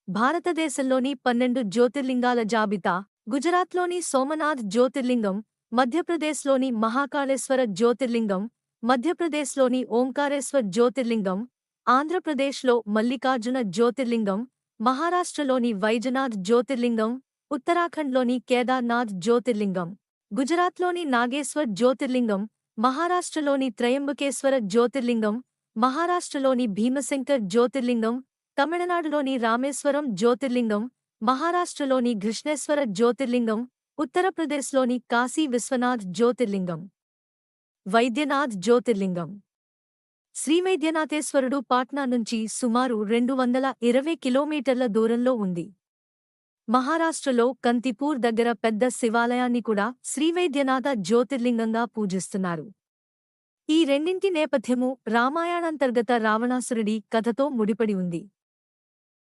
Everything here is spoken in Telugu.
భారతదేశంలోని 12 జ్యోతిర్లింగాల జాబితా. గుజరాత్లోని సోమనాథ్ జ్యోతిర్లింగం, మధ్యప్రదేశ్లోని మహాకాళేశ్వర జ్యోతిర్లింగం, మధ్యప్రదేశ్లోని ఓంకారేశ్వర్ జ్యోతిర్లింగం, ఆంధ్రప్రదేశ్లో మల్లికార్జున జ్యోతిర్లింగం, మహారాష్ట్రలోని వైజనాథ్ జ్యోతిర్లింగం, ఉత్తరాఖండ్లోని కేదార్నాథ్ జ్యోతిర్లింగం, గుజరాత్లోని నాగేశ్వర్ జ్యోతిర్లింగం, మహారాష్ట్రలోని త్రయంబకేశ్వర జ్యోతిర్లింగం, మహారాష్ట్రలోని భీమశంకర్ జ్యోతిర్లింగం, తమిళనాడులోని రామేశ్వరం జ్యోతిర్లింగం, మహారాష్ట్రలోని కృష్ణేశ్వర జ్యోతిర్లింగం, ఉత్తరప్రదేశ్లోని కాశీ విశ్వనాథ్ జ్యోతిర్లింగం. వైద్యనాథ్ జ్యోతిర్లింగం. శ్రీవైద్యనాథేశ్వరుడు పాట్నా నుంచి సుమారు 220 కిలోమీటర్ల దూరంలో ఉంది. మహారాష్ట్రలో కంతిపూర్ దగ్గర పెద్ద శివాలయాన్ని కూడా శ్రీవైద్యనాథ జ్యోతిర్లింగంగా పూజిస్తున్నారు. ఈ రెండింటి నేపథ్యము రామాయణాంతర్గత రావణాసురుడి కథతో ముడిపడి ఉంది.